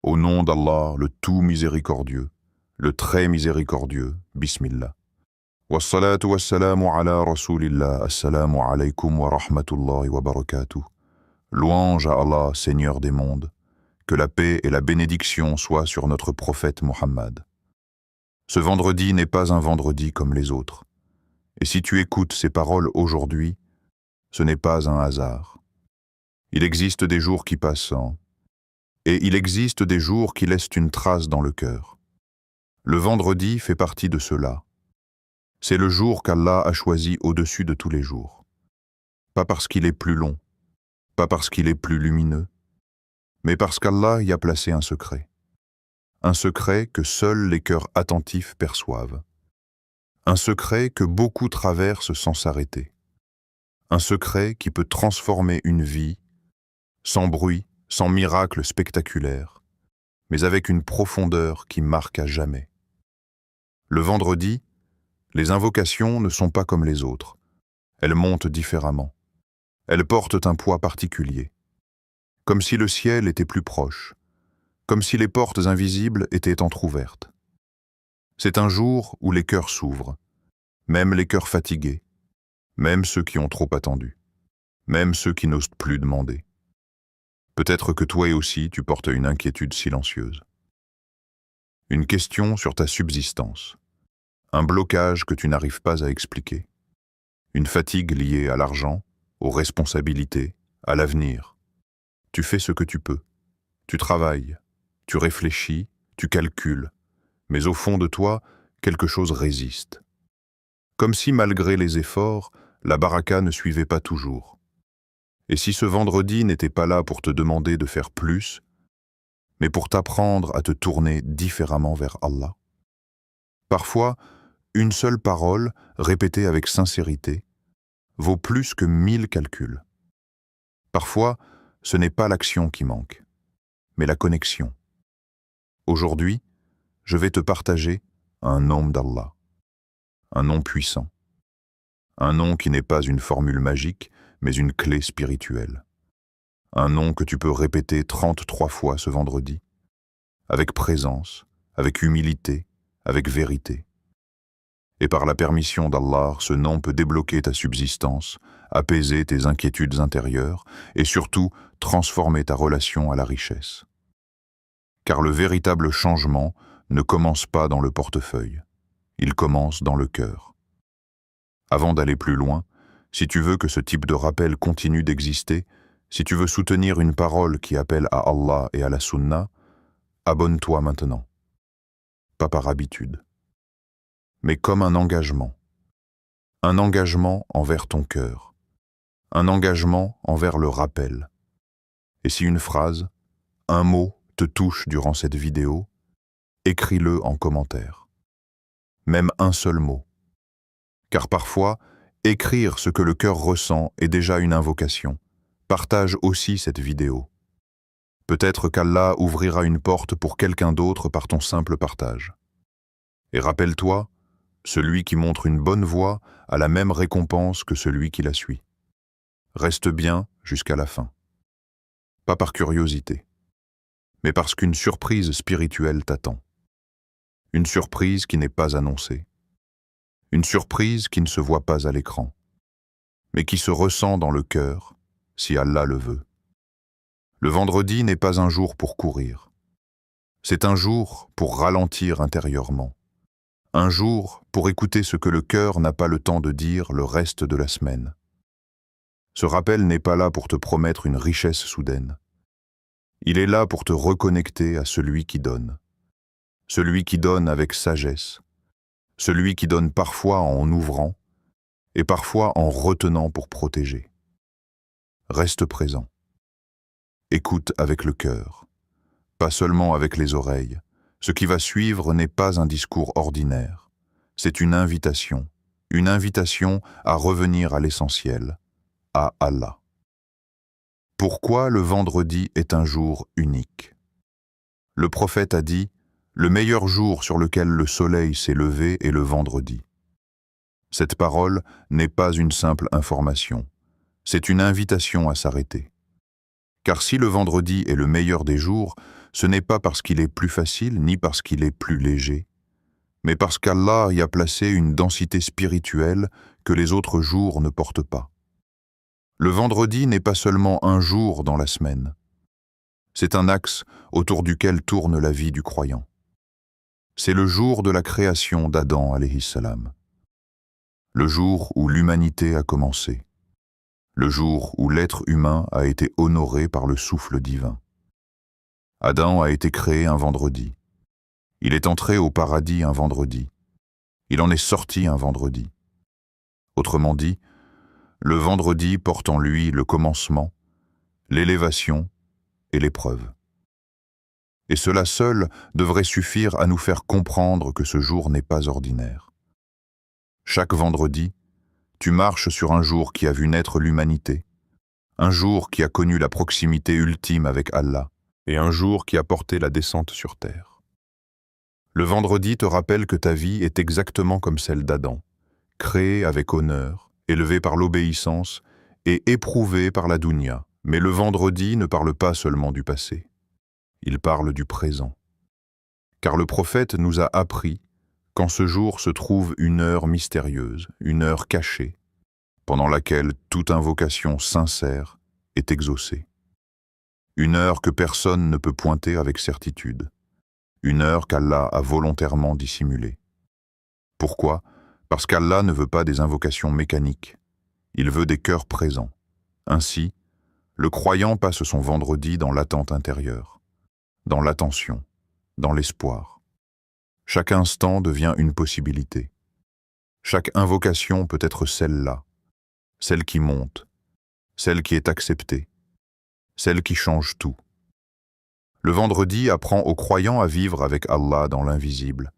Au nom d'Allah, le tout miséricordieux, le très miséricordieux, Bismillah. Wassalatu wassalamu ala rasulillah, assalamu alaykum wa rahmatullahi wa barakatuh. Louange à Allah, Seigneur des mondes, que la paix et la bénédiction soient sur notre prophète Muhammad. Ce vendredi n'est pas un vendredi comme les autres. Et si tu écoutes ces paroles aujourd'hui, ce n'est pas un hasard. Il existe des jours qui passent sans, et il existe des jours qui laissent une trace dans le cœur. Le vendredi fait partie de cela. C'est le jour qu'Allah a choisi au-dessus de tous les jours. Pas parce qu'il est plus long, pas parce qu'il est plus lumineux, mais parce qu'Allah y a placé un secret. Un secret que seuls les cœurs attentifs perçoivent. Un secret que beaucoup traversent sans s'arrêter. Un secret qui peut transformer une vie, sans bruit, sans miracle spectaculaire, mais avec une profondeur qui marque à jamais. Le vendredi, les invocations ne sont pas comme les autres. Elles montent différemment. Elles portent un poids particulier. Comme si le ciel était plus proche. Comme si les portes invisibles étaient entr'ouvertes. C'est un jour où les cœurs s'ouvrent. Même les cœurs fatigués. Même ceux qui ont trop attendu. Même ceux qui n'osent plus demander. Peut-être que toi aussi tu portes une inquiétude silencieuse. Une question sur ta subsistance. Un blocage que tu n'arrives pas à expliquer. Une fatigue liée à l'argent, aux responsabilités, à l'avenir. Tu fais ce que tu peux. Tu travailles, tu réfléchis, tu calcules. Mais au fond de toi, quelque chose résiste. Comme si malgré les efforts, la baraka ne suivait pas toujours. Et si ce vendredi n'était pas là pour te demander de faire plus, mais pour t'apprendre à te tourner différemment vers Allah? Parfois, une seule parole, répétée avec sincérité, vaut plus que 1000 calculs. Parfois, ce n'est pas l'action qui manque, mais la connexion. Aujourd'hui, je vais te partager un nom d'Allah, un nom puissant, un nom qui n'est pas une formule magique, mais une clé spirituelle. Un nom que tu peux répéter 33 fois ce vendredi, avec présence, avec humilité, avec vérité. Et par la permission d'Allah, ce nom peut débloquer ta subsistance, apaiser tes inquiétudes intérieures et surtout transformer ta relation à la richesse. Car le véritable changement ne commence pas dans le portefeuille, il commence dans le cœur. Avant d'aller plus loin, si tu veux que ce type de rappel continue d'exister, si tu veux soutenir une parole qui appelle à Allah et à la Sunna, abonne-toi maintenant. Pas par habitude, mais comme un engagement. Un engagement envers ton cœur. Un engagement envers le rappel. Et si une phrase, un mot te touche durant cette vidéo, écris-le en commentaire. Même un seul mot. Car parfois, écrire ce que le cœur ressent est déjà une invocation. Partage aussi cette vidéo. Peut-être qu'Allah ouvrira une porte pour quelqu'un d'autre par ton simple partage. Et rappelle-toi, celui qui montre une bonne voie a la même récompense que celui qui la suit. Reste bien jusqu'à la fin. Pas par curiosité, mais parce qu'une surprise spirituelle t'attend. Une surprise qui n'est pas annoncée. Une surprise qui ne se voit pas à l'écran, mais qui se ressent dans le cœur, si Allah le veut. Le vendredi n'est pas un jour pour courir. C'est un jour pour ralentir intérieurement. Un jour pour écouter ce que le cœur n'a pas le temps de dire le reste de la semaine. Ce rappel n'est pas là pour te promettre une richesse soudaine. Il est là pour te reconnecter à celui qui donne. Celui qui donne avec sagesse. Celui qui donne parfois en ouvrant et parfois en retenant pour protéger. Reste présent. Écoute avec le cœur, pas seulement avec les oreilles. Ce qui va suivre n'est pas un discours ordinaire. C'est une invitation à revenir à l'essentiel, à Allah. Pourquoi le vendredi est un jour unique? Le prophète a dit: le meilleur jour sur lequel le soleil s'est levé est le vendredi. Cette parole n'est pas une simple information, c'est une invitation à s'arrêter. Car si le vendredi est le meilleur des jours, ce n'est pas parce qu'il est plus facile ni parce qu'il est plus léger, mais parce qu'Allah y a placé une densité spirituelle que les autres jours ne portent pas. Le vendredi n'est pas seulement un jour dans la semaine. C'est un axe autour duquel tourne la vie du croyant. C'est le jour de la création d'Adam alayhi salam. Le jour où l'humanité a commencé. Le jour où l'être humain a été honoré par le souffle divin. Adam a été créé un vendredi. Il est entré au paradis un vendredi. Il en est sorti un vendredi. Autrement dit, le vendredi porte en lui le commencement, l'élévation et l'épreuve. Et cela seul devrait suffire à nous faire comprendre que ce jour n'est pas ordinaire. Chaque vendredi, tu marches sur un jour qui a vu naître l'humanité, un jour qui a connu la proximité ultime avec Allah, et un jour qui a porté la descente sur terre. Le vendredi te rappelle que ta vie est exactement comme celle d'Adam, créée avec honneur, élevée par l'obéissance et éprouvée par la dunya. Mais le vendredi ne parle pas seulement du passé, il parle du présent. Car le prophète nous a appris qu'en ce jour se trouve une heure mystérieuse, une heure cachée, pendant laquelle toute invocation sincère est exaucée. Une heure que personne ne peut pointer avec certitude. Une heure qu'Allah a volontairement dissimulée. Pourquoi? Parce qu'Allah ne veut pas des invocations mécaniques. Il veut des cœurs présents. Ainsi, le croyant passe son vendredi dans l'attente intérieure, dans l'attention, dans l'espoir. Chaque instant devient une possibilité. Chaque invocation peut être celle-là, celle qui monte, celle qui est acceptée, celle qui change tout. Le vendredi apprend aux croyants à vivre avec Allah dans l'invisible,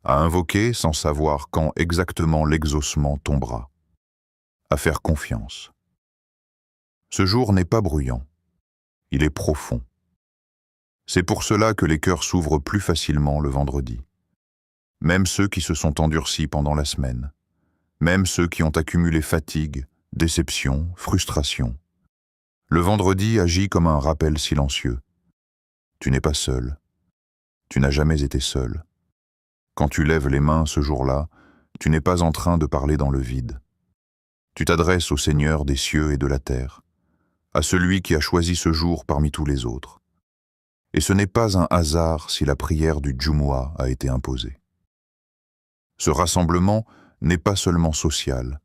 à invoquer sans savoir quand exactement l'exaucement tombera, à faire confiance. Ce jour n'est pas bruyant, il est profond. C'est pour cela que les cœurs s'ouvrent plus facilement le vendredi. Même ceux qui se sont endurcis pendant la semaine, même ceux qui ont accumulé fatigue, déception, frustration. Le vendredi agit comme un rappel silencieux. Tu n'es pas seul. Tu n'as jamais été seul. Quand tu lèves les mains ce jour-là, tu n'es pas en train de parler dans le vide. Tu t'adresses au Seigneur des cieux et de la terre, à celui qui a choisi ce jour parmi tous les autres. Et ce n'est pas un hasard si la prière du Jumu'ah a été imposée. Ce rassemblement n'est pas seulement social,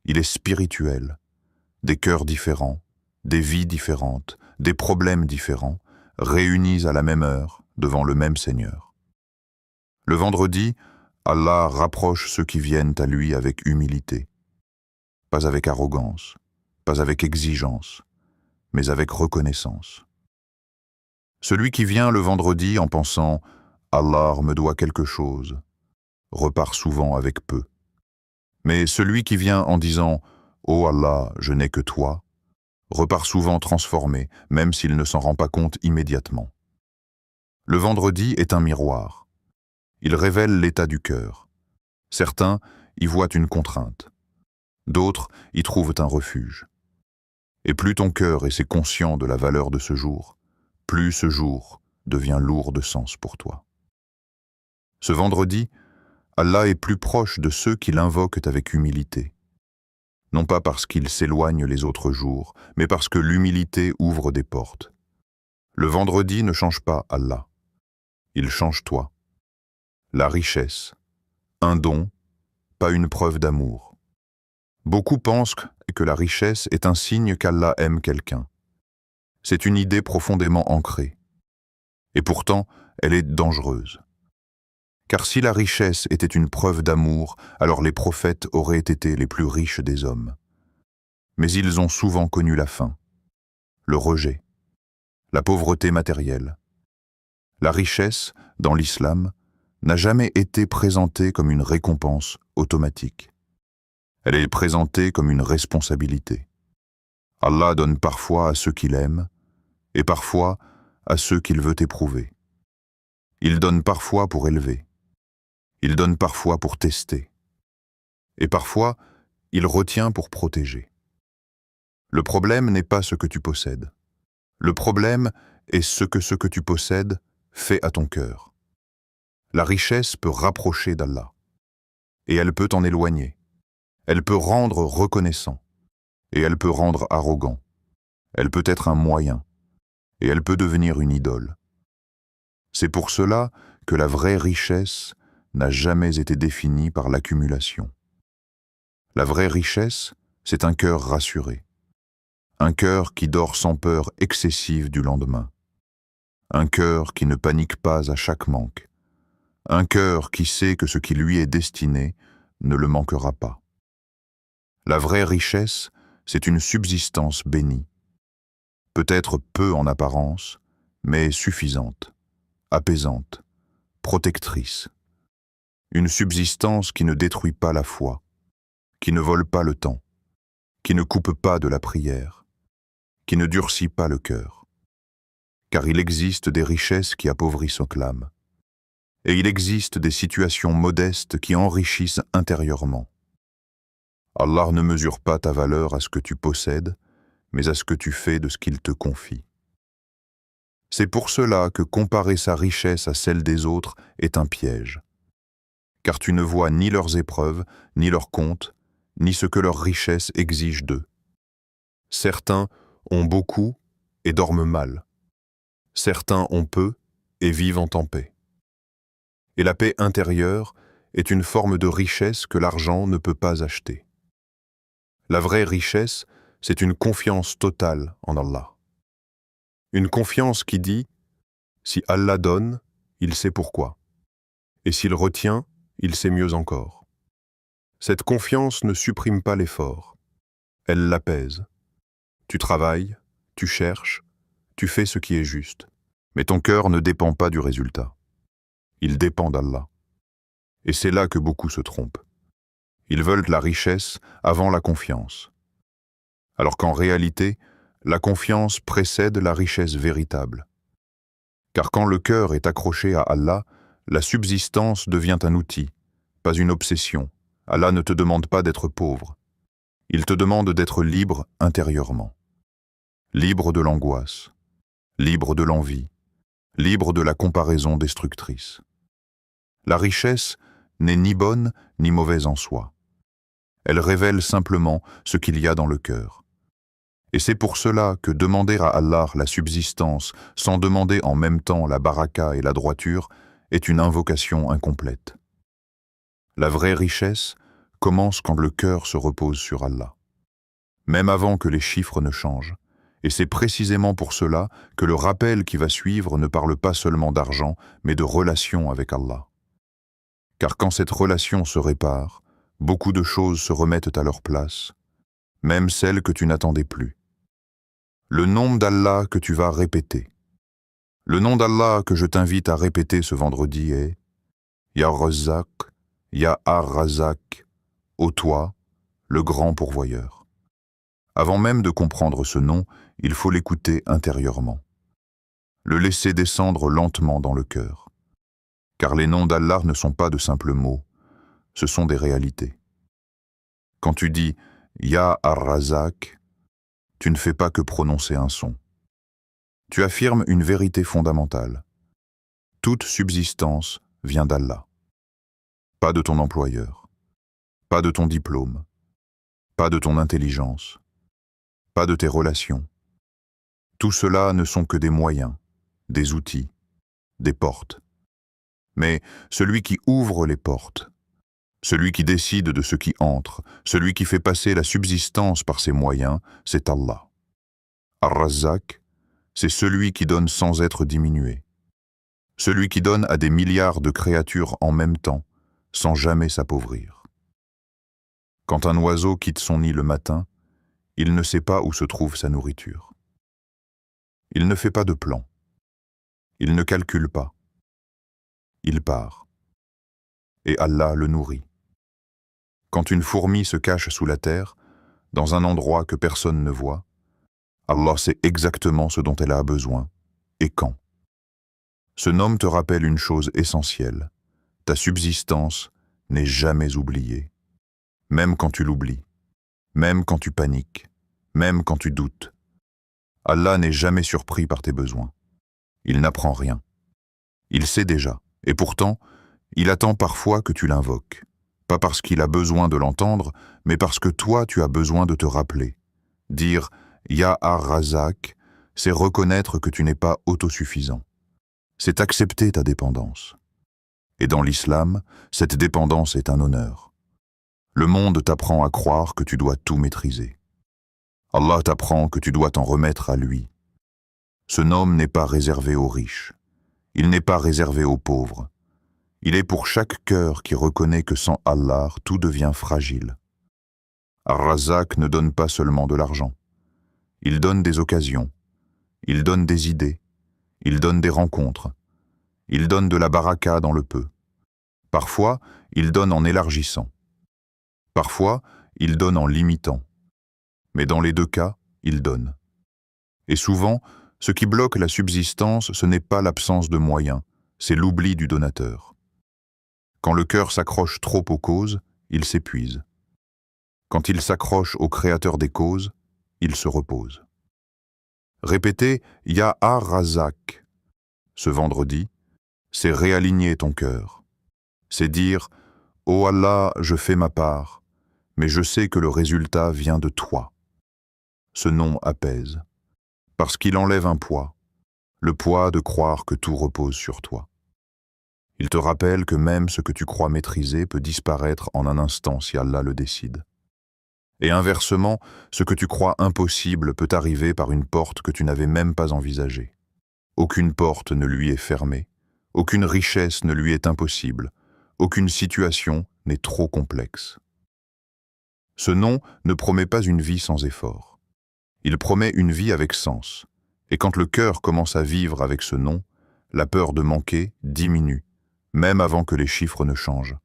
il est spirituel. Des cœurs différents, des vies différentes, des problèmes différents, réunis à la même heure devant le même Seigneur. Le vendredi, Allah rapproche ceux qui viennent à lui avec humilité, pas avec arrogance, pas avec exigence, mais avec reconnaissance. Celui qui vient le vendredi en pensant « Allah me doit quelque chose », repart souvent avec peu. Mais celui qui vient en disant « Oh Allah, je n'ai que toi », repart souvent transformé, même s'il ne s'en rend pas compte immédiatement. Le vendredi est un miroir. Il révèle l'état du cœur. Certains y voient une contrainte. D'autres y trouvent un refuge. Et plus ton cœur est conscient de la valeur de ce jour, plus ce jour devient lourd de sens pour toi. Ce vendredi, Allah est plus proche de ceux qui l'invoquent avec humilité. Non pas parce qu'il s'éloigne les autres jours, mais parce que l'humilité ouvre des portes. Le vendredi ne change pas Allah. Il change toi. La richesse, un don, pas une preuve d'amour. Beaucoup pensent que la richesse est un signe qu'Allah aime quelqu'un. C'est une idée profondément ancrée. Et pourtant, elle est dangereuse. Car si la richesse était une preuve d'amour, alors les prophètes auraient été les plus riches des hommes. Mais ils ont souvent connu la faim, le rejet, la pauvreté matérielle. La richesse, dans l'islam, n'a jamais été présentée comme une récompense automatique. Elle est présentée comme une responsabilité. Allah donne parfois à ceux qu'il aime, et parfois à ceux qu'il veut éprouver. Il donne parfois pour élever. Il donne parfois pour tester. Et parfois, il retient pour protéger. Le problème n'est pas ce que tu possèdes. Le problème et ce que tu possèdes fait à ton cœur. La richesse peut rapprocher d'Allah, et elle peut t'en éloigner. Elle peut rendre reconnaissant, et elle peut rendre arrogant. Elle peut être un moyen, et elle peut devenir une idole. C'est pour cela que la vraie richesse n'a jamais été définie par l'accumulation. La vraie richesse, c'est un cœur rassuré, un cœur qui dort sans peur excessive du lendemain, un cœur qui ne panique pas à chaque manque, un cœur qui sait que ce qui lui est destiné ne le manquera pas. La vraie richesse, c'est une subsistance bénie, peut-être peu en apparence, mais suffisante, apaisante, protectrice. Une subsistance qui ne détruit pas la foi, qui ne vole pas le temps, qui ne coupe pas de la prière, qui ne durcit pas le cœur. Car il existe des richesses qui appauvrissent l'âme, et il existe des situations modestes qui enrichissent intérieurement. Allah ne mesure pas ta valeur à ce que tu possèdes, mais à ce que tu fais de ce qu'il te confie. C'est pour cela que comparer sa richesse à celle des autres est un piège, car tu ne vois ni leurs épreuves, ni leurs comptes, ni ce que leur richesse exige d'eux. Certains ont beaucoup et dorment mal. Certains ont peu et vivent en paix. Et la paix intérieure est une forme de richesse que l'argent ne peut pas acheter. La vraie richesse, c'est une confiance totale en Allah. Une confiance qui dit « Si Allah donne, il sait pourquoi. Et s'il retient, il sait mieux encore. » Cette confiance ne supprime pas l'effort. Elle l'apaise. Tu travailles, tu cherches, tu fais ce qui est juste. Mais ton cœur ne dépend pas du résultat. Il dépend d'Allah. Et c'est là que beaucoup se trompent. Ils veulent la richesse avant la confiance. Alors qu'en réalité, la confiance précède la richesse véritable. Car quand le cœur est accroché à Allah, la subsistance devient un outil, pas une obsession. Allah ne te demande pas d'être pauvre. Il te demande d'être libre intérieurement. Libre de l'angoisse, libre de l'envie, libre de la comparaison destructrice. La richesse n'est ni bonne ni mauvaise en soi. Elle révèle simplement ce qu'il y a dans le cœur. Et c'est pour cela que demander à Allah la subsistance sans demander en même temps la baraka et la droiture est une invocation incomplète. La vraie richesse commence quand le cœur se repose sur Allah, même avant que les chiffres ne changent. Et c'est précisément pour cela que le rappel qui va suivre ne parle pas seulement d'argent, mais de relation avec Allah. Car quand cette relation se répare, beaucoup de choses se remettent à leur place, même celles que tu n'attendais plus. Le nom d'Allah que tu vas répéter. Le nom d'Allah que je t'invite à répéter ce vendredi est Ya Razzaq, Ya Ar-Razzaq, ô toi, le grand pourvoyeur. Avant même de comprendre ce nom, il faut l'écouter intérieurement. Le laisser descendre lentement dans le cœur. Car les noms d'Allah ne sont pas de simples mots, ce sont des réalités. Quand tu dis Ya Ar-Razzaq, tu ne fais pas que prononcer un son. Tu affirmes une vérité fondamentale. Toute subsistance vient d'Allah. Pas de ton employeur, pas de ton diplôme, pas de ton intelligence, pas de tes relations. Tout cela ne sont que des moyens, des outils, des portes. Mais celui qui ouvre les portes, celui qui décide de ce qui entre, celui qui fait passer la subsistance par ses moyens, c'est Allah. Ar-Razzaq, c'est celui qui donne sans être diminué. Celui qui donne à des milliards de créatures en même temps, sans jamais s'appauvrir. Quand un oiseau quitte son nid le matin, il ne sait pas où se trouve sa nourriture. Il ne fait pas de plan. Il ne calcule pas. Il part. Et Allah le nourrit. Quand une fourmi se cache sous la terre, dans un endroit que personne ne voit, Allah sait exactement ce dont elle a besoin, et quand. Ce nom te rappelle une chose essentielle. Ta subsistance n'est jamais oubliée. Même quand tu l'oublies, même quand tu paniques, même quand tu doutes. Allah n'est jamais surpris par tes besoins. Il n'apprend rien. Il sait déjà, et pourtant, il attend parfois que tu l'invoques. Pas parce qu'il a besoin de l'entendre, mais parce que toi tu as besoin de te rappeler. Dire « Ya Ar-Razak », c'est reconnaître que tu n'es pas autosuffisant. C'est accepter ta dépendance. Et dans l'islam, cette dépendance est un honneur. Le monde t'apprend à croire que tu dois tout maîtriser. Allah t'apprend que tu dois t'en remettre à lui. Ce nom n'est pas réservé aux riches. Il n'est pas réservé aux pauvres. Il est pour chaque cœur qui reconnaît que sans Allah, tout devient fragile. Ar-Razak ne donne pas seulement de l'argent. Il donne des occasions. Il donne des idées. Il donne des rencontres. Il donne de la baraka dans le peu. Parfois, il donne en élargissant. Parfois, il donne en limitant. Mais dans les deux cas, il donne. Et souvent, ce qui bloque la subsistance, ce n'est pas l'absence de moyens, c'est l'oubli du donateur. Quand le cœur s'accroche trop aux causes, il s'épuise. Quand il s'accroche au créateur des causes, il se repose. Répéter « Ya Ar-Razak » ce vendredi, c'est réaligner ton cœur. C'est dire « Oh Allah, je fais ma part, mais je sais que le résultat vient de toi. » Ce nom apaise, parce qu'il enlève un poids, le poids de croire que tout repose sur toi. Il te rappelle que même ce que tu crois maîtriser peut disparaître en un instant si Allah le décide. Et inversement, ce que tu crois impossible peut arriver par une porte que tu n'avais même pas envisagée. Aucune porte ne lui est fermée, aucune richesse ne lui est impossible, aucune situation n'est trop complexe. Ce nom ne promet pas une vie sans effort. Il promet une vie avec sens, et quand le cœur commence à vivre avec ce nom, la peur de manquer diminue, même avant que les chiffres ne changent.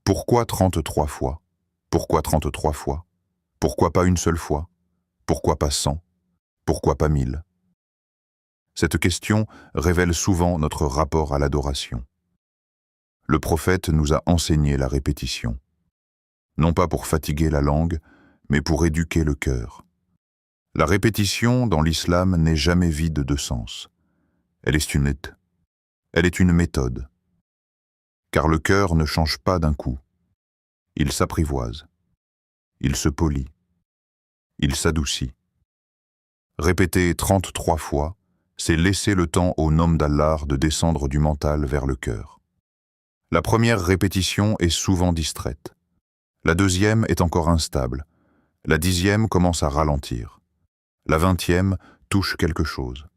Pourquoi 33 fois? Pourquoi 33 fois? Pourquoi pas une seule fois? Pourquoi pas 100? Pourquoi pas 1000? Cette question révèle souvent notre rapport à l'adoration. Le prophète nous a enseigné la répétition, non pas pour fatiguer la langue, mais pour éduquer le cœur. La répétition dans l'islam n'est jamais vide de sens. Elle est une méthode. Car le cœur ne change pas d'un coup. Il s'apprivoise. Il se polit. Il s'adoucit. Répéter 33 fois, c'est laisser le temps au nom d'Allah de descendre du mental vers le cœur. La première répétition est souvent distraite. La deuxième est encore instable. La 10e commence à ralentir. La 20e touche quelque chose.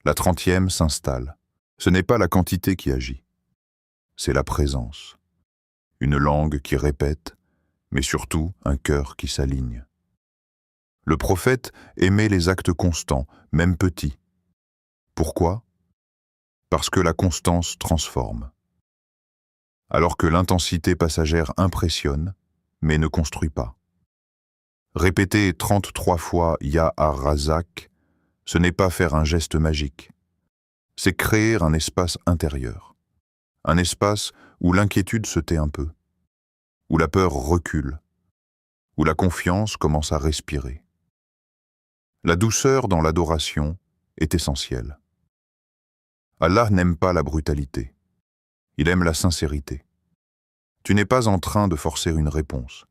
La 30e s'installe. Ce n'est pas la quantité qui agit. C'est la présence. Une langue qui répète, mais surtout un cœur qui s'aligne. Le prophète aimait les actes constants, même petits. Pourquoi? Parce que la constance transforme. Alors que l'intensité passagère impressionne, mais ne construit pas. Répéter 33 fois « Ya Ar-Razak », ce n'est pas faire un geste magique. C'est créer un espace intérieur. Un espace où l'inquiétude se tait un peu, où la peur recule, où la confiance commence à respirer. La douceur dans l'adoration est essentielle. Allah n'aime pas la brutalité. Il aime la sincérité. Tu n'es pas en train de forcer une réponse.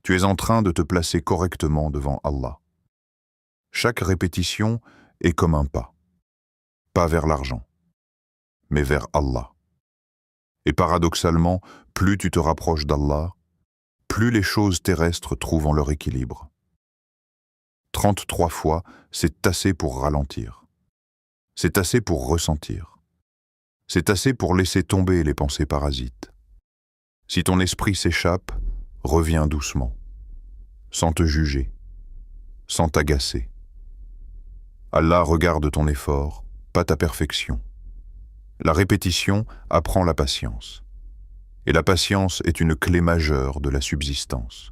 Tu es en train de te placer correctement devant Allah. Chaque répétition est comme un pas. Pas vers l'argent, mais vers Allah. Et paradoxalement, plus tu te rapproches d'Allah, plus les choses terrestres trouvent leur équilibre. 33 fois, c'est assez pour ralentir. C'est assez pour ressentir. C'est assez pour laisser tomber les pensées parasites. Si ton esprit s'échappe, reviens doucement, sans te juger, sans t'agacer. Allah regarde ton effort, pas ta perfection. La répétition apprend la patience. Et la patience est une clé majeure de la subsistance.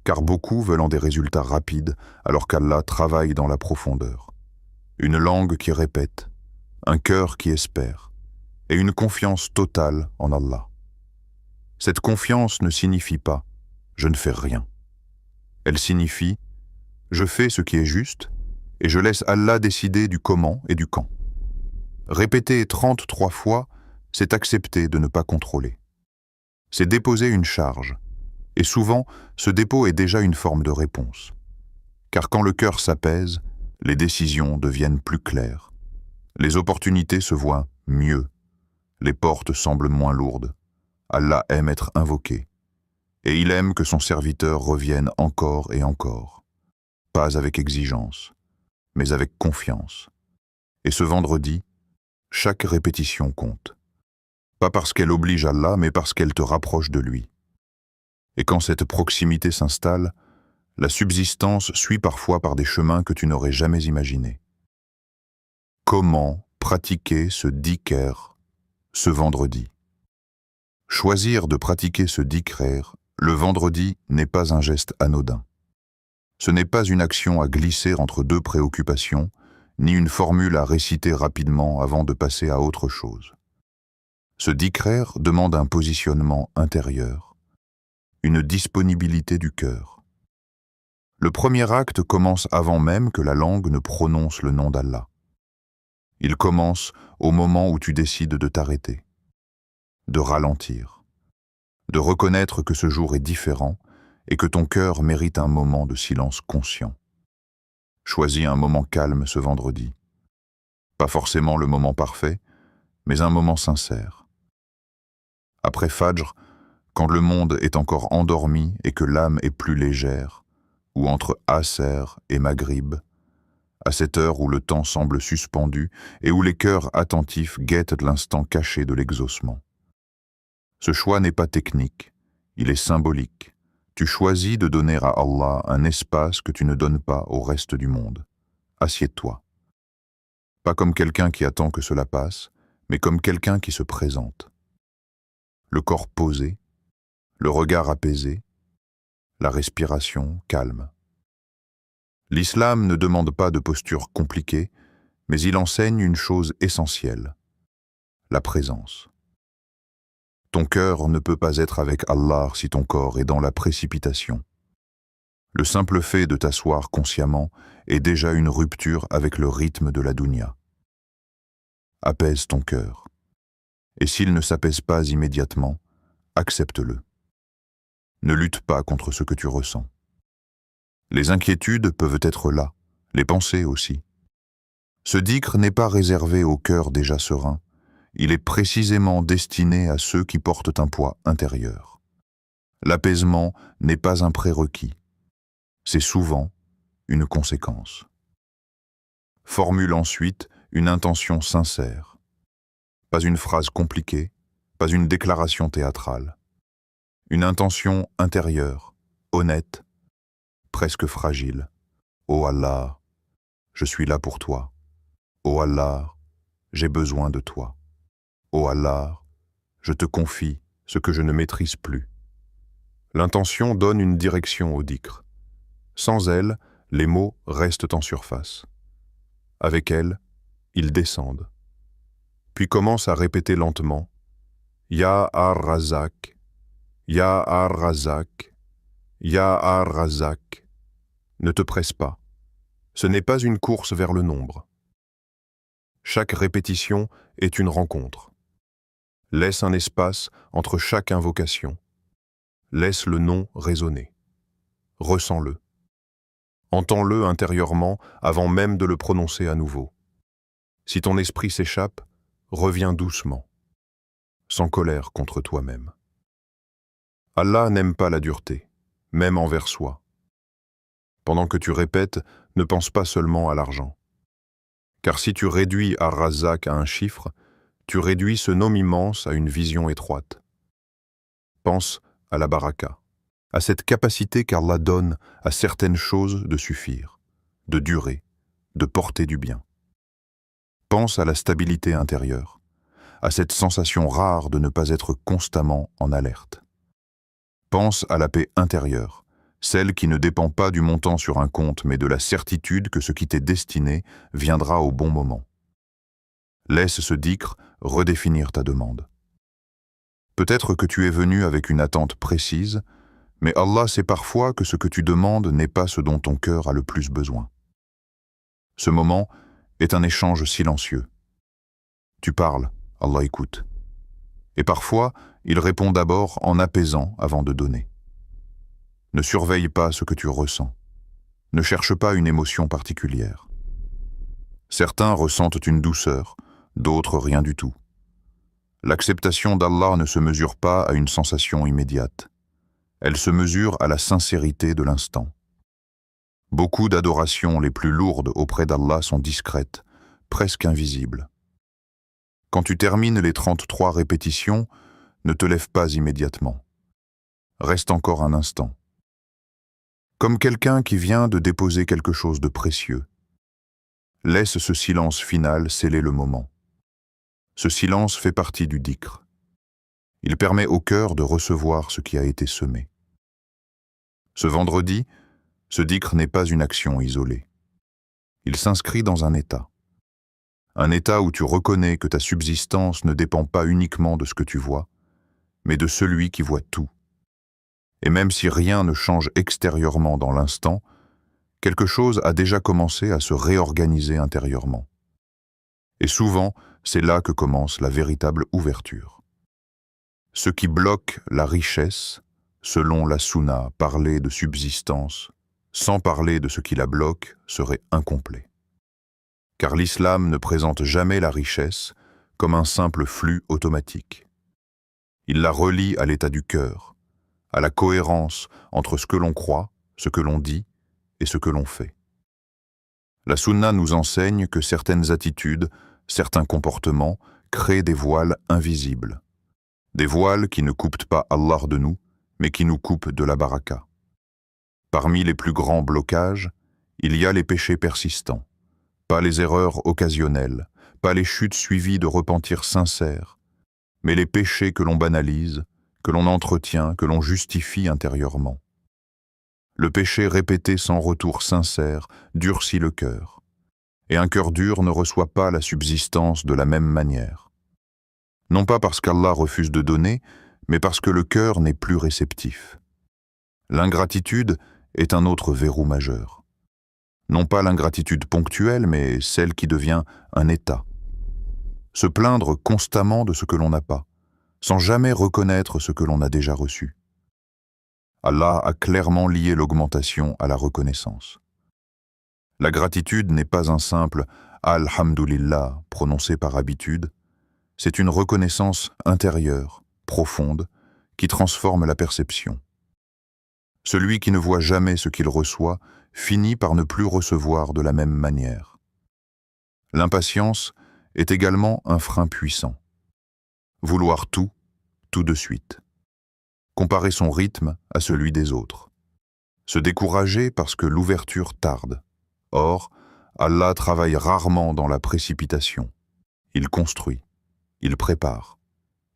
Car beaucoup veulent en des résultats rapides alors qu'Allah travaille dans la profondeur. Une langue qui répète, un cœur qui espère, et une confiance totale en Allah. Cette confiance ne signifie pas « je ne fais rien ». Elle signifie « je fais ce qui est juste et je laisse Allah décider du comment et du quand ». Répéter 33 fois, c'est accepter de ne pas contrôler. C'est déposer une charge. Et souvent, ce dépôt est déjà une forme de réponse. Car quand le cœur s'apaise, les décisions deviennent plus claires. Les opportunités se voient mieux. Les portes semblent moins lourdes. Allah aime être invoqué. Et il aime que son serviteur revienne encore et encore. Pas avec exigence, mais avec confiance. Et ce vendredi, chaque répétition compte. Pas parce qu'elle oblige Allah, mais parce qu'elle te rapproche de lui. Et quand cette proximité s'installe, la subsistance suit parfois par des chemins que tu n'aurais jamais imaginés. Comment pratiquer ce dhikr ce vendredi? Choisir de pratiquer ce dhikr le vendredi n'est pas un geste anodin. Ce n'est pas une action à glisser entre deux préoccupations, ni une formule à réciter rapidement avant de passer à autre chose. Ce dhikr demande un positionnement intérieur, une disponibilité du cœur. Le premier acte commence avant même que la langue ne prononce le nom d'Allah. Il commence au moment où tu décides de t'arrêter, de ralentir, de reconnaître que ce jour est différent et que ton cœur mérite un moment de silence conscient. Choisis un moment calme ce vendredi. Pas forcément le moment parfait, mais un moment sincère. Après Fajr, quand le monde est encore endormi et que l'âme est plus légère, ou entre Asr et Maghrib, à cette heure où le temps semble suspendu et où les cœurs attentifs guettent l'instant caché de l'exaucement. Ce choix n'est pas technique, il est symbolique. Tu choisis de donner à Allah un espace que tu ne donnes pas au reste du monde. Assieds-toi. Pas comme quelqu'un qui attend que cela passe, mais comme quelqu'un qui se présente. Le corps posé, le regard apaisé, la respiration calme. L'islam ne demande pas de posture compliquée, mais il enseigne une chose essentielle, la présence. Ton cœur ne peut pas être avec Allah si ton corps est dans la précipitation. Le simple fait de t'asseoir consciemment est déjà une rupture avec le rythme de la dunya. Apaise ton cœur. Et s'il ne s'apaise pas immédiatement, accepte-le. Ne lutte pas contre ce que tu ressens. Les inquiétudes peuvent être là, les pensées aussi. Ce dhikr n'est pas réservé au cœur déjà serein, il est précisément destiné à ceux qui portent un poids intérieur. L'apaisement n'est pas un prérequis, c'est souvent une conséquence. Formule ensuite une intention sincère. Pas une phrase compliquée, pas une déclaration théâtrale. Une intention intérieure, honnête, presque fragile. Ô Allah, je suis là pour toi. Ô Allah, j'ai besoin de toi. Ô Allah, je te confie ce que je ne maîtrise plus. L'intention donne une direction au dhikr. Sans elle, les mots restent en surface. Avec elle, ils descendent. Puis commence à répéter lentement « Ya Ar-Razak, Ya Ar-Razak, Ya Ar-Razak ». Ne te presse pas. Ce n'est pas une course vers le nombre. Chaque répétition est une rencontre. Laisse un espace entre chaque invocation. Laisse le nom résonner. Ressens-le. Entends-le intérieurement avant même de le prononcer à nouveau. Si ton esprit s'échappe, reviens doucement, sans colère contre toi-même. Allah n'aime pas la dureté, même envers soi. Pendant que tu répètes, ne pense pas seulement à l'argent. Car si tu réduis Ar-Razak à un chiffre, tu réduis ce nom immense à une vision étroite. Pense à la baraka, à cette capacité qu'Allah donne à certaines choses de suffire, de durer, de porter du bien. Pense à la stabilité intérieure, à cette sensation rare de ne pas être constamment en alerte. Pense à la paix intérieure, celle qui ne dépend pas du montant sur un compte, mais de la certitude que ce qui t'est destiné viendra au bon moment. Laisse ce dhikr redéfinir ta demande. Peut-être que tu es venu avec une attente précise, mais Allah sait parfois que ce que tu demandes n'est pas ce dont ton cœur a le plus besoin. Ce moment est un échange silencieux. Tu parles, Allah écoute. Et parfois, il répond d'abord en apaisant avant de donner. Ne surveille pas ce que tu ressens. Ne cherche pas une émotion particulière. Certains ressentent une douceur, d'autres rien du tout. L'acceptation d'Allah ne se mesure pas à une sensation immédiate. Elle se mesure à la sincérité de l'instant. Beaucoup d'adorations les plus lourdes auprès d'Allah sont discrètes, presque invisibles. Quand tu termines les 33 répétitions, ne te lève pas immédiatement. Reste encore un instant. Comme quelqu'un qui vient de déposer quelque chose de précieux. Laisse ce silence final sceller le moment. Ce silence fait partie du dhikr. Il permet au cœur de recevoir ce qui a été semé. Ce vendredi, ce dhikr n'est pas une action isolée. Il s'inscrit dans un état. Un état où tu reconnais que ta subsistance ne dépend pas uniquement de ce que tu vois, mais de celui qui voit tout. Et même si rien ne change extérieurement dans l'instant, quelque chose a déjà commencé à se réorganiser intérieurement. Et souvent, c'est là que commence la véritable ouverture. Ce qui bloque la richesse, selon la sunna, parler de subsistance, sans parler de ce qui la bloque, serait incomplet. Car l'islam ne présente jamais la richesse comme un simple flux automatique. Il la relie à l'état du cœur, à la cohérence entre ce que l'on croit, ce que l'on dit et ce que l'on fait. La sunna nous enseigne que certaines attitudes, certains comportements créent des voiles invisibles. Des voiles qui ne coupent pas Allah de nous, mais qui nous coupent de la baraka. Parmi les plus grands blocages, il y a les péchés persistants, pas les erreurs occasionnelles, pas les chutes suivies de repentirs sincères, mais les péchés que l'on banalise, que l'on entretient, que l'on justifie intérieurement. Le péché répété sans retour sincère durcit le cœur, et un cœur dur ne reçoit pas la subsistance de la même manière. Non pas parce qu'Allah refuse de donner, mais parce que le cœur n'est plus réceptif. L'ingratitude est un autre verrou majeur. Non pas l'ingratitude ponctuelle, mais celle qui devient un état. Se plaindre constamment de ce que l'on n'a pas, sans jamais reconnaître ce que l'on a déjà reçu. Allah a clairement lié l'augmentation à la reconnaissance. La gratitude n'est pas un simple « Alhamdulillah » prononcé par habitude, c'est une reconnaissance intérieure, profonde, qui transforme la perception. Celui qui ne voit jamais ce qu'il reçoit finit par ne plus recevoir de la même manière. L'impatience est également un frein puissant. Vouloir tout de suite. Comparer son rythme à celui des autres. Se décourager parce que l'ouverture tarde. Or, Allah travaille rarement dans la précipitation. Il construit, il prépare.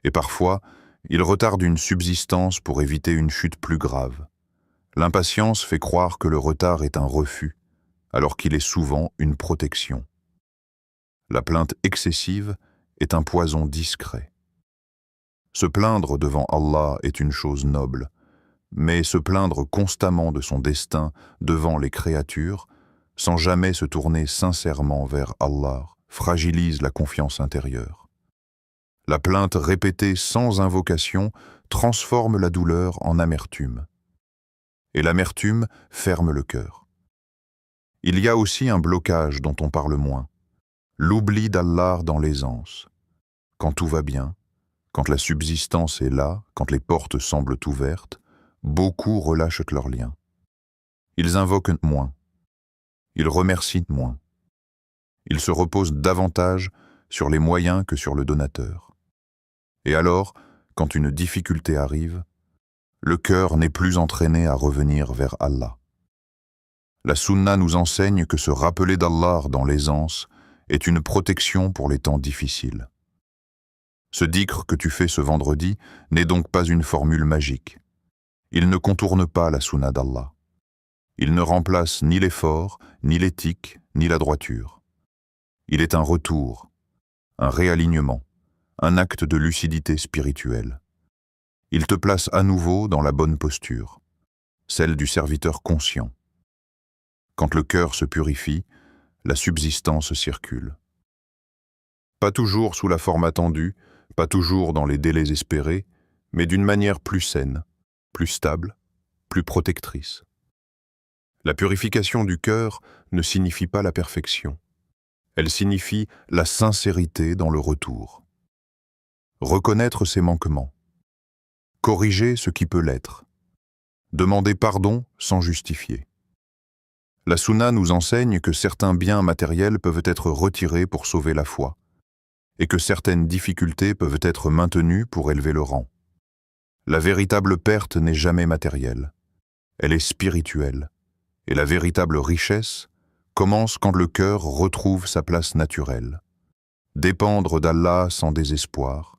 Et parfois, il retarde une subsistance pour éviter une chute plus grave. L'impatience fait croire que le retard est un refus, alors qu'il est souvent une protection. La plainte excessive est un poison discret. Se plaindre devant Allah est une chose noble, mais se plaindre constamment de son destin devant les créatures, sans jamais se tourner sincèrement vers Allah, fragilise la confiance intérieure. La plainte répétée sans invocation transforme la douleur en amertume. Et l'amertume ferme le cœur. Il y a aussi un blocage dont on parle moins, l'oubli d'Allah dans l'aisance. Quand tout va bien, quand la subsistance est là, quand les portes semblent ouvertes, beaucoup relâchent leurs liens. Ils invoquent moins. Ils remercient moins. Ils se reposent davantage sur les moyens que sur le donateur. Et alors, quand une difficulté arrive, le cœur n'est plus entraîné à revenir vers Allah. La sunna nous enseigne que se rappeler d'Allah dans l'aisance est une protection pour les temps difficiles. Ce dhikr que tu fais ce vendredi n'est donc pas une formule magique. Il ne contourne pas la sunna d'Allah. Il ne remplace ni l'effort, ni l'éthique, ni la droiture. Il est un retour, un réalignement, un acte de lucidité spirituelle. Il te place à nouveau dans la bonne posture, celle du serviteur conscient. Quand le cœur se purifie, la subsistance circule. Pas toujours sous la forme attendue, pas toujours dans les délais espérés, mais d'une manière plus saine, plus stable, plus protectrice. La purification du cœur ne signifie pas la perfection. Elle signifie la sincérité dans le retour. Reconnaître ses manquements. Corriger ce qui peut l'être. Demander pardon sans justifier. La Sunna nous enseigne que certains biens matériels peuvent être retirés pour sauver la foi, et que certaines difficultés peuvent être maintenues pour élever le rang. La véritable perte n'est jamais matérielle, elle est spirituelle, et la véritable richesse commence quand le cœur retrouve sa place naturelle. Dépendre d'Allah sans désespoir,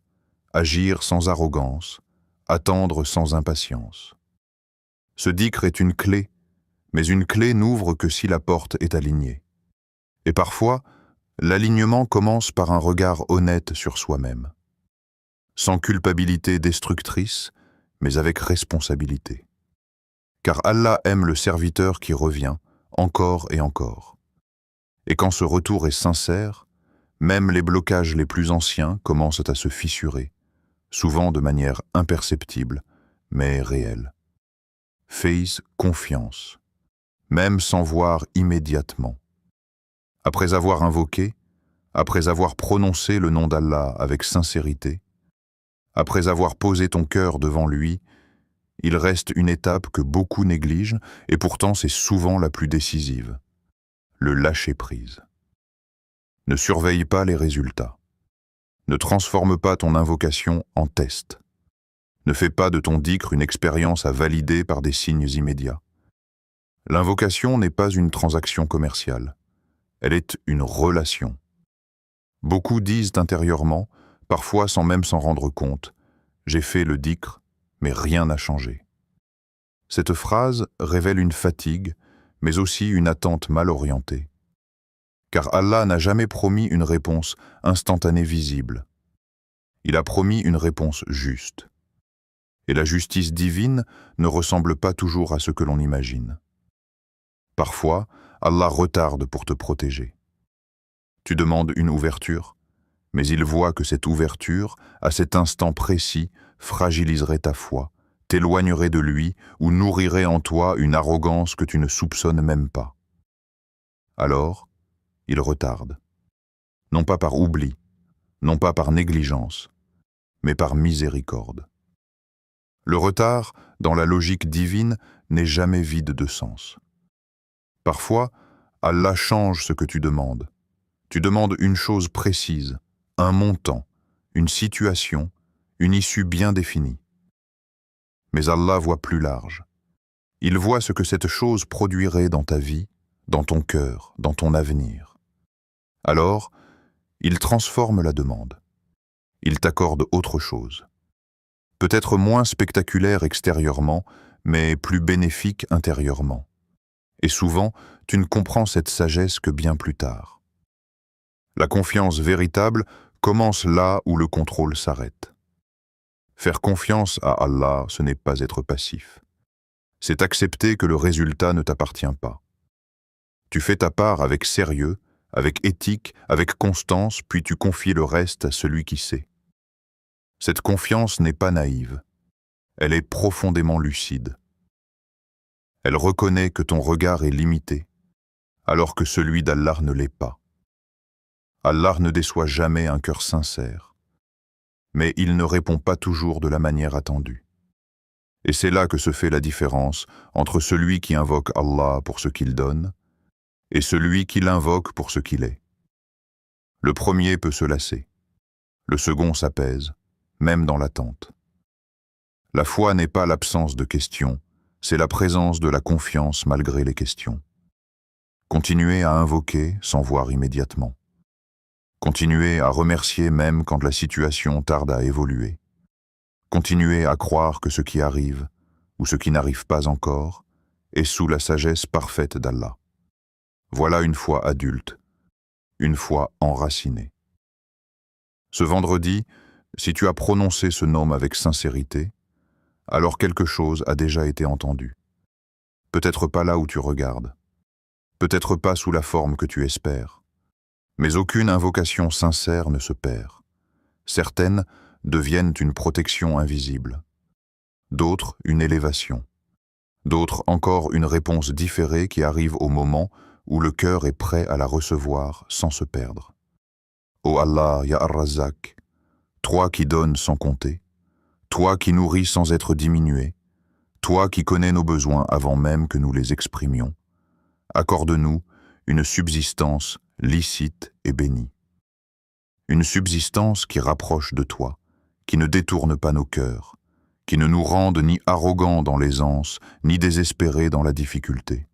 agir sans arrogance, attendre sans impatience. Ce dhikr est une clé, mais une clé n'ouvre que si la porte est alignée. Et parfois, l'alignement commence par un regard honnête sur soi-même, sans culpabilité destructrice, mais avec responsabilité. Car Allah aime le serviteur qui revient, encore et encore. Et quand ce retour est sincère, même les blocages les plus anciens commencent à se fissurer, souvent de manière imperceptible, mais réelle. Fais confiance, même sans voir immédiatement. Après avoir invoqué, après avoir prononcé le nom d'Allah avec sincérité, après avoir posé ton cœur devant lui, il reste une étape que beaucoup négligent et pourtant c'est souvent la plus décisive, le lâcher-prise. Ne surveille pas les résultats. Ne transforme pas ton invocation en test. Ne fais pas de ton dhikr une expérience à valider par des signes immédiats. L'invocation n'est pas une transaction commerciale. Elle est une relation. Beaucoup disent intérieurement, parfois sans même s'en rendre compte, « J'ai fait le dhikr, mais rien n'a changé ». Cette phrase révèle une fatigue, mais aussi une attente mal orientée. Car Allah n'a jamais promis une réponse instantanée visible. Il a promis une réponse juste. Et la justice divine ne ressemble pas toujours à ce que l'on imagine. Parfois, Allah retarde pour te protéger. Tu demandes une ouverture, mais il voit que cette ouverture, à cet instant précis, fragiliserait ta foi, t'éloignerait de lui ou nourrirait en toi une arrogance que tu ne soupçonnes même pas. Alors, il retarde. Non pas par oubli, non pas par négligence, mais par miséricorde. Le retard, dans la logique divine, n'est jamais vide de sens. Parfois, Allah change ce que tu demandes. Tu demandes une chose précise, un montant, une situation, une issue bien définie. Mais Allah voit plus large. Il voit ce que cette chose produirait dans ta vie, dans ton cœur, dans ton avenir. Alors, il transforme la demande. Il t'accorde autre chose. Peut-être moins spectaculaire extérieurement, mais plus bénéfique intérieurement. Et souvent, tu ne comprends cette sagesse que bien plus tard. La confiance véritable commence là où le contrôle s'arrête. Faire confiance à Allah, ce n'est pas être passif. C'est accepter que le résultat ne t'appartient pas. Tu fais ta part avec sérieux, avec éthique, avec constance, puis tu confies le reste à celui qui sait. Cette confiance n'est pas naïve. Elle est profondément lucide. Elle reconnaît que ton regard est limité, alors que celui d'Allah ne l'est pas. Allah ne déçoit jamais un cœur sincère, mais il ne répond pas toujours de la manière attendue. Et c'est là que se fait la différence entre celui qui invoque Allah pour ce qu'il donne et celui qui l'invoque pour ce qu'il est. Le premier peut se lasser, le second s'apaise, même dans l'attente. La foi n'est pas l'absence de questions, c'est la présence de la confiance malgré les questions. Continuez à invoquer sans voir immédiatement. Continuez à remercier même quand la situation tarde à évoluer. Continuez à croire que ce qui arrive, ou ce qui n'arrive pas encore, est sous la sagesse parfaite d'Allah. Voilà une foi adulte, une foi enracinée. Ce vendredi, si tu as prononcé ce nom avec sincérité, alors quelque chose a déjà été entendu. Peut-être pas là où tu regardes, peut-être pas sous la forme que tu espères, Mais aucune invocation sincère ne se perd. Certaines deviennent une protection invisible, d'autres une élévation, d'autres encore une réponse différée qui arrive au moment où le cœur est prêt à la recevoir sans se perdre. Ô Allah, Ya Ar-Razzaq, toi qui donnes sans compter, toi qui nourris sans être diminué, toi qui connais nos besoins avant même que nous les exprimions, accorde-nous une subsistance licite et bénie. Une subsistance qui rapproche de toi, qui ne détourne pas nos cœurs, qui ne nous rende ni arrogants dans l'aisance, ni désespérés dans la difficulté.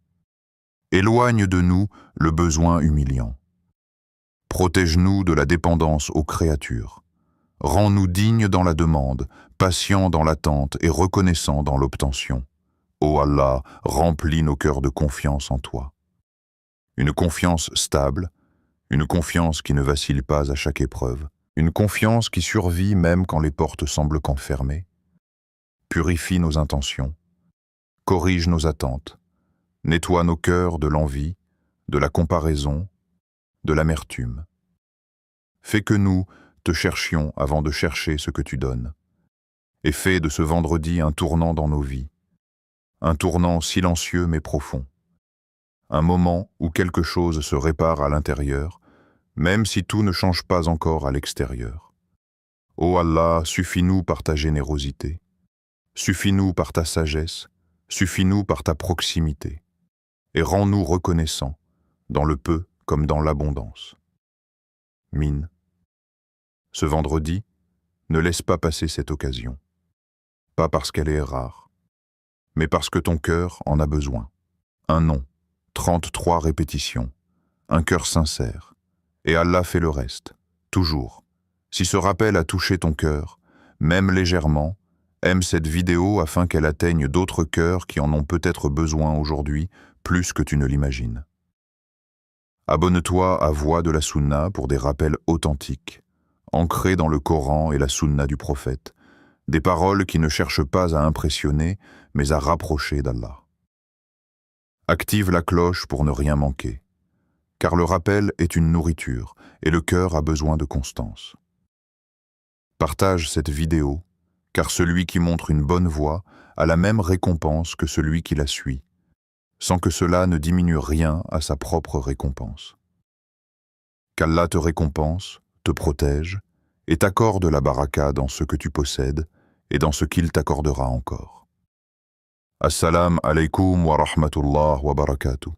Éloigne de nous le besoin humiliant. Protège-nous de la dépendance aux créatures. Rends-nous dignes dans la demande, patients dans l'attente et reconnaissants dans l'obtention. Ô Allah, remplis nos cœurs de confiance en toi. Une confiance stable, une confiance qui ne vacille pas à chaque épreuve, une confiance qui survit même quand les portes semblent qu'enfermées. Purifie nos intentions, corrige nos attentes, nettoie nos cœurs de l'envie, de la comparaison, de l'amertume. Fais que nous te cherchions avant de chercher ce que tu donnes, et fais de ce vendredi un tournant dans nos vies, un tournant silencieux mais profond, un moment où quelque chose se répare à l'intérieur, même si tout ne change pas encore à l'extérieur. Ô Allah, suffis-nous par ta générosité, suffis-nous par ta sagesse, suffis-nous par ta proximité, et rends-nous reconnaissants, dans le peu comme dans l'abondance. Mine. Ce vendredi, ne laisse pas passer cette occasion, pas parce qu'elle est rare, mais parce que ton cœur en a besoin. Un nom, 33 répétitions, un cœur sincère, et Allah fait le reste, toujours. Si ce rappel a touché ton cœur, même légèrement, aime cette vidéo afin qu'elle atteigne d'autres cœurs qui en ont peut-être besoin aujourd'hui, plus que tu ne l'imagines. Abonne-toi à Voix de la Sunna pour des rappels authentiques, ancrés dans le Coran et la Sunna du prophète, des paroles qui ne cherchent pas à impressionner, mais à rapprocher d'Allah. Active la cloche pour ne rien manquer, car le rappel est une nourriture et le cœur a besoin de constance. Partage cette vidéo, car celui qui montre une bonne voie a la même récompense que celui qui la suit, sans que cela ne diminue rien à sa propre récompense. Qu'Allah te récompense, te protège, et t'accorde la baraka dans ce que tu possèdes et dans ce qu'il t'accordera encore. Assalamu alaikum wa rahmatullah wa barakatuh.